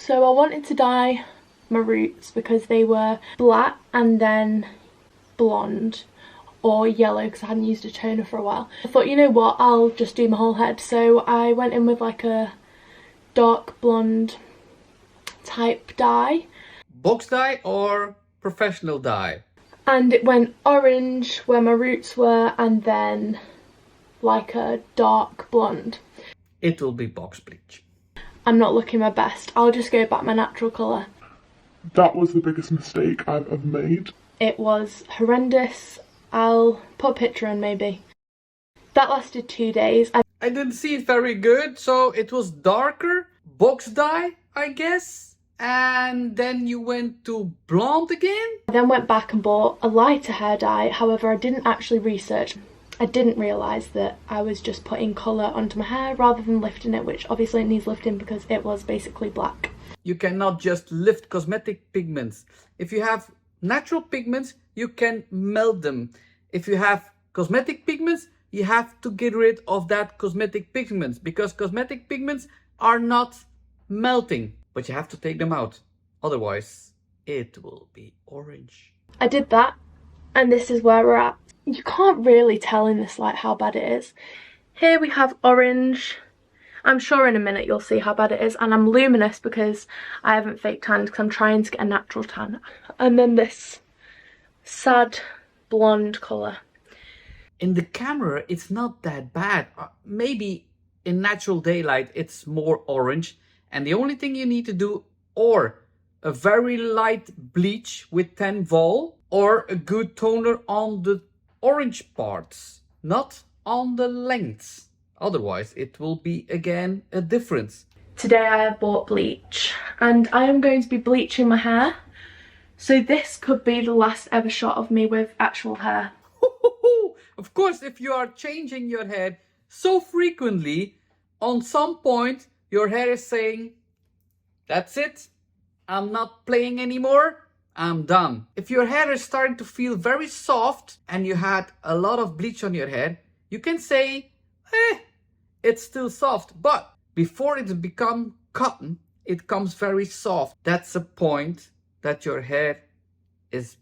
So I wanted to dye my roots because they were black and then blonde or yellow because I hadn't used a toner for a while. I thought, you know what, I'll just do my whole head. So I went in with like a dark blonde type dye. Box dye or professional dye? And it went orange where my roots were and then like a dark blonde. It will be box bleach. I'm not looking my best. I'll just go back my natural colour. That was the biggest mistake I've ever made. It was horrendous. I'll put a picture in maybe. That lasted 2 days. I didn't see it very good, so it was darker. Box dye, I guess. And then you went to blonde again? I then went back and bought a lighter hair dye. However, I didn't actually research. I didn't realise that I was just putting colour onto my hair rather than lifting it, which obviously it needs lifting because it was basically black. You cannot just lift cosmetic pigments. If you have natural pigments, you can melt them. If you have cosmetic pigments, you have to get rid of that cosmetic pigments because cosmetic pigments are not melting, but you have to take them out. Otherwise, it will be orange. I did that, and this is where we're at. You can't really tell in this light how bad it is. Here we have orange. I'm sure in a minute you'll see how bad it is, and I'm luminous because I haven't fake tanned because I'm trying to get a natural tan. And then this sad blonde colour. In the camera, it's not that bad. Maybe in natural daylight, it's more orange. And the only thing you need to do, or a very light bleach with 10 vol, or a good toner on the orange parts, not on the lengths. Otherwise, it will be again a difference. Today I have bought bleach, and I am going to be bleaching my hair. So this could be the last ever shot of me with actual hair. Of course, if you are changing your hair so frequently, on some point your hair is saying, that's it, I'm not playing anymore, I'm done. If your hair is starting to feel very soft and you had a lot of bleach on your hair, you can say, it's still soft, but before it becomes cotton, it comes very soft. That's a point that your hair is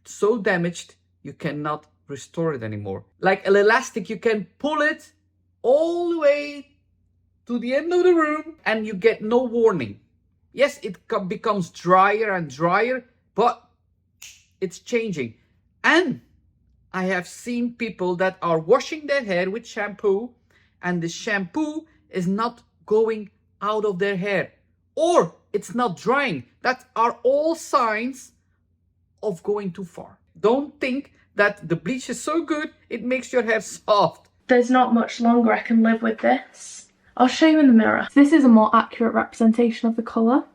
so damaged you cannot restore it anymore. Like an elastic, you can pull it all the way to the end of the room and you get no warning. Yes, it becomes drier and drier, but it's changing. And I have seen people that are washing their hair with shampoo and the shampoo is not going out of their hair or it's not drying. That are all signs of going too far. Don't think that the bleach is so good, it makes your hair soft. There's not much longer I can live with this. I'll show you in the mirror. This is a more accurate representation of the colour.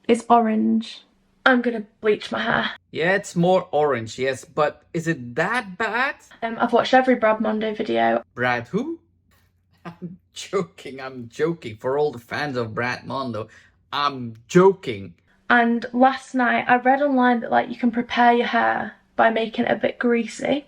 It's orange. I'm gonna bleach my hair. Yeah, it's more orange, yes, but is it that bad? I've watched every Brad Mondo video. Brad who? I'm joking. For all the fans of Brad Mondo, I'm joking. And last night I read online that like you can prepare your hair by making it a bit greasy.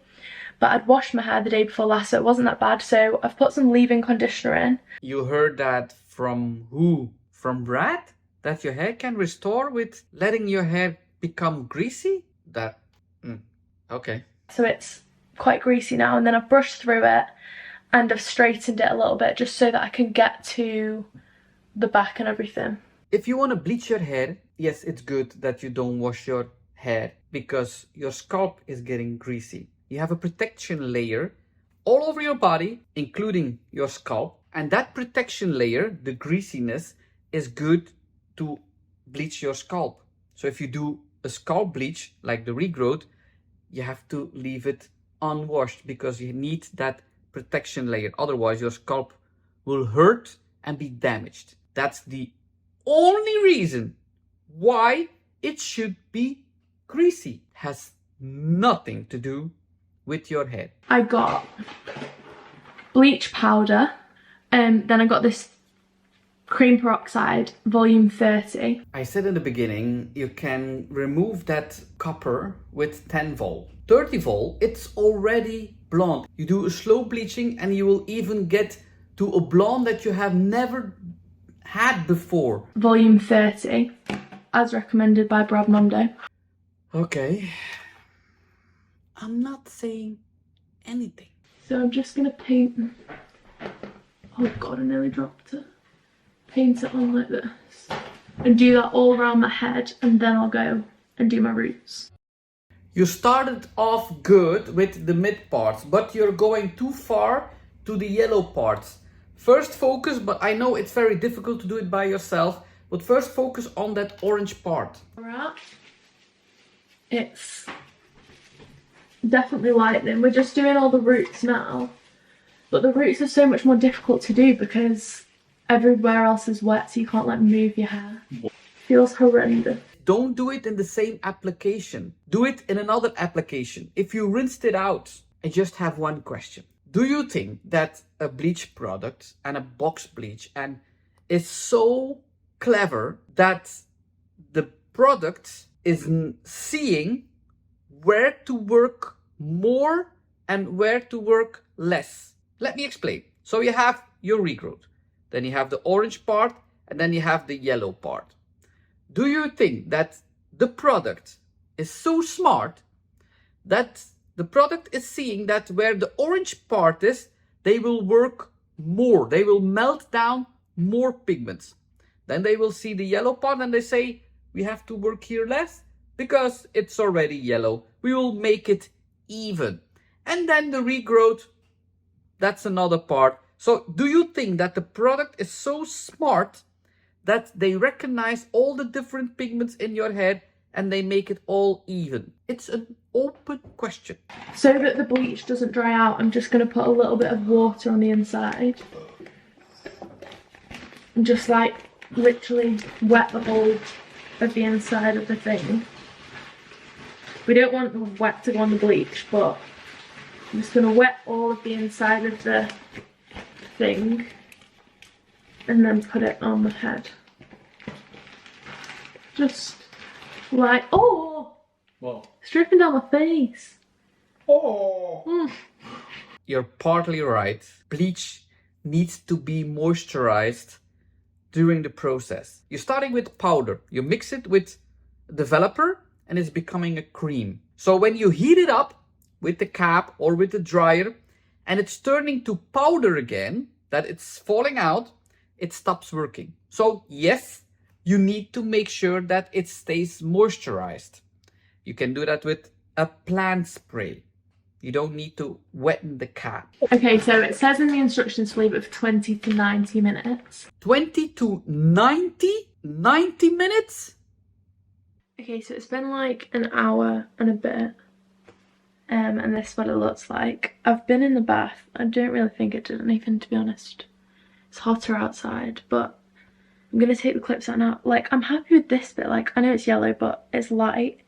But I'd washed my hair the day before last, so it wasn't that bad. So I've put some leave-in conditioner in. You heard that from who? From Brad? That your hair can restore with letting your hair become greasy? Okay. So it's quite greasy now, and then I've brushed through it and I've straightened it a little bit just so that I can get to the back and everything. If you want to bleach your hair, yes, it's good that you don't wash your hair because your scalp is getting greasy. You have a protection layer all over your body, including your scalp. And that protection layer, the greasiness, is good to bleach your scalp. So if you do a scalp bleach, like the regrowth, you have to leave it unwashed because you need that protection layer. Otherwise, your scalp will hurt and be damaged. That's the only reason why it should be greasy. Has nothing to do with your hair. I got bleach powder, and then I got this cream peroxide volume 30. I said in the beginning, you can remove that copper with 10 volt. 30 volt, it's already blonde. You do a slow bleaching and you will even get to a blonde that you have never had before? Volume 30, as recommended by Brad Mondo. Okay. I'm not saying anything. So I'm just gonna paint. Oh god, I nearly dropped it. Paint it on like this. And do that all around my head, and then I'll go and do my roots. You started off good with the mid parts, but you're going too far to the yellow parts. First focus, but I know it's very difficult to do it by yourself, but first focus on that orange part. Alright. It's definitely lightning. We're just doing all the roots now. But the roots are so much more difficult to do because everywhere else is wet, so you can't like move your hair. Feels horrendous. Don't do it in the same application. Do it in another application. If you rinsed it out, I just have one question. Do you think that a bleach product and a box bleach and is so clever that the product is seeing where to work more and where to work less? Let me explain. So you have your regrowth, then you have the orange part, and then you have the yellow part. Do you think that the product is so smart that the product is seeing that where the orange part is, they will work more, they will melt down more pigments? Then they will see the yellow part and they say, we have to work here less because it's already yellow. We will make it even. And then the regrowth, that's another part. So do you think that the product is so smart that they recognize all the different pigments in your head and they make it all even? It's an open question. So that the bleach doesn't dry out, I'm just going to put a little bit of water on the inside. And just like literally wet the whole of the inside of the thing. We don't want the wet to go on the bleach, but I'm just going to wet all of the inside of the thing and then put it on the head. Just like, oh! What? It's dripping down my face. Oh! You're partly right. Bleach needs to be moisturized during the process. You're starting with powder. You mix it with developer and it's becoming a cream. So when you heat it up with the cap or with the dryer and it's turning to powder again, that it's falling out, it stops working. So yes, you need to make sure that it stays moisturized. You can do that with a plant spray. You don't need to wetten the cap. Okay, so it says in the instructions to leave it for 20 to 90 minutes. 20 to 90? 90 minutes? Okay, so it's been like an hour and a bit. And this is what it looks like. I've been in the bath. I don't really think it did anything, to be honest. It's hotter outside, but I'm gonna take the clips out now. Like, I'm happy with this bit. Like, I know it's yellow, but it's light.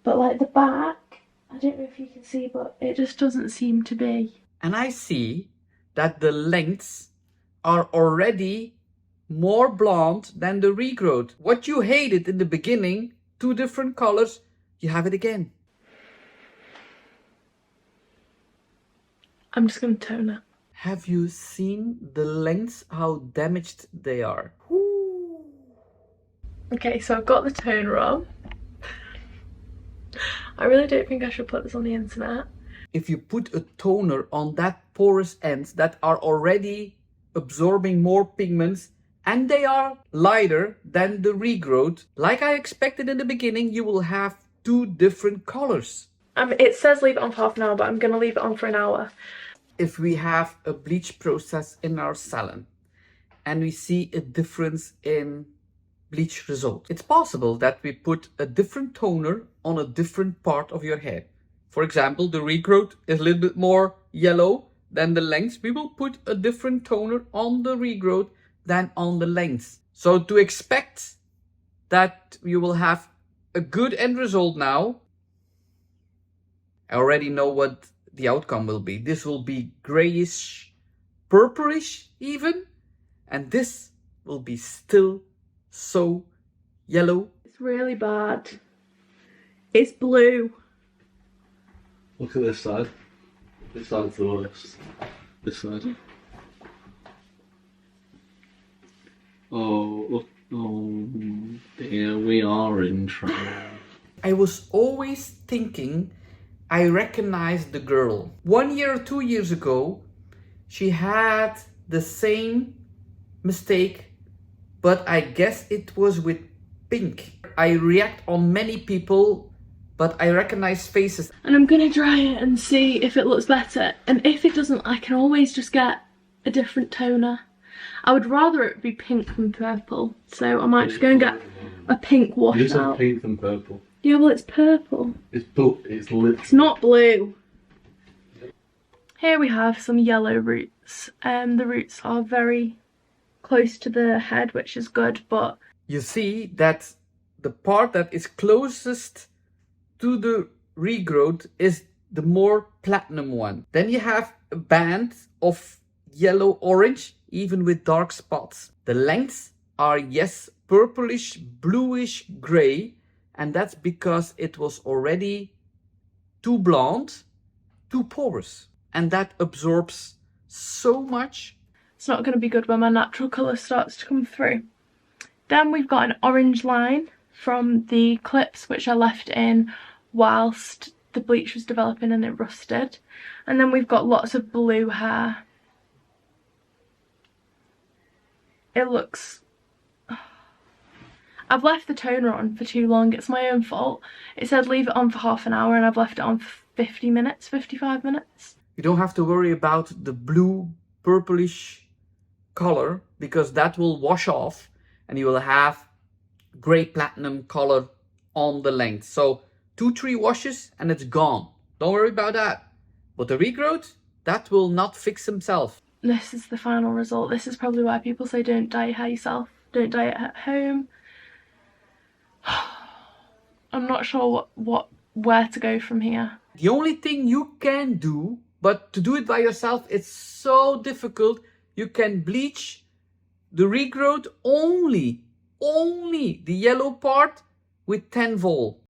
But like the back, I don't know if you can see, but it just doesn't seem to be. And I see that the lengths are already more blonde than the regrowth. What you hated in the beginning, 2 different colors, you have it again. I'm just gonna tone it. Have you seen the lengths, how damaged they are? Ooh. Okay, so I've got the toner on. I really don't think I should put this on the internet. If you put a toner on that porous ends that are already absorbing more pigments and they are lighter than the regrowth, like I expected in the beginning, you will have 2 different colors. It says leave it on for half an hour, but I'm gonna leave it on for an hour. If we have a bleach process in our salon and we see a difference in bleach result, it's possible that we put a different toner on a different part of your head. For example, the regrowth is a little bit more yellow than the lengths. We will put a different toner on the regrowth than on the lengths. So to expect that you will have a good end result now, I already know what the outcome will be. This will be grayish, purplish even, and this will be still so yellow. It's really bad. It's blue. Look at this side. This side's the worst. This side. Oh dear, we are in trouble. I was always thinking I recognized the girl. 1 year or 2 years ago, she had the same mistake, but I guess it was with pink. I react on many people, but I recognize faces. And I'm gonna dry it and see if it looks better. And if it doesn't, I can always just get a different toner. I would rather it be pink than purple, so I might just go and get a pink wash It is out. pink and purple. Yeah, well, it's purple. It's blue. It's lit. It's not blue. Here we have some yellow roots. The roots are very close to the head, which is good, but You see that the part that is closest to the regrowth is the more platinum one. Then you have a band of yellow-orange, even with dark spots. The lengths are, yes, purplish, bluish gray, and that's because it was already too blonde, too porous, and that absorbs so much. it's not going to be good when my natural colour starts to come through. Then we've got an orange line from the clips which I left in whilst the bleach was developing and it rusted. And then we've got lots of blue hair. It looks... I've left the toner on for too long, it's my own fault. It said leave it on for half an hour and I've left it on for 50 minutes, 55 minutes. You don't have to worry about the blue purplish color because that will wash off and you will have gray platinum color on the length. So 2-3 washes and it's gone. Don't worry about that. But the regrowth, that will not fix himself. This is the final result. This is probably why people say don't dye your hair yourself. Don't dye it at home. I'm not sure where to go from here. The only thing you can do, but to do it by yourself, it's so difficult. You can bleach the regrowth only the yellow part with 10 vol.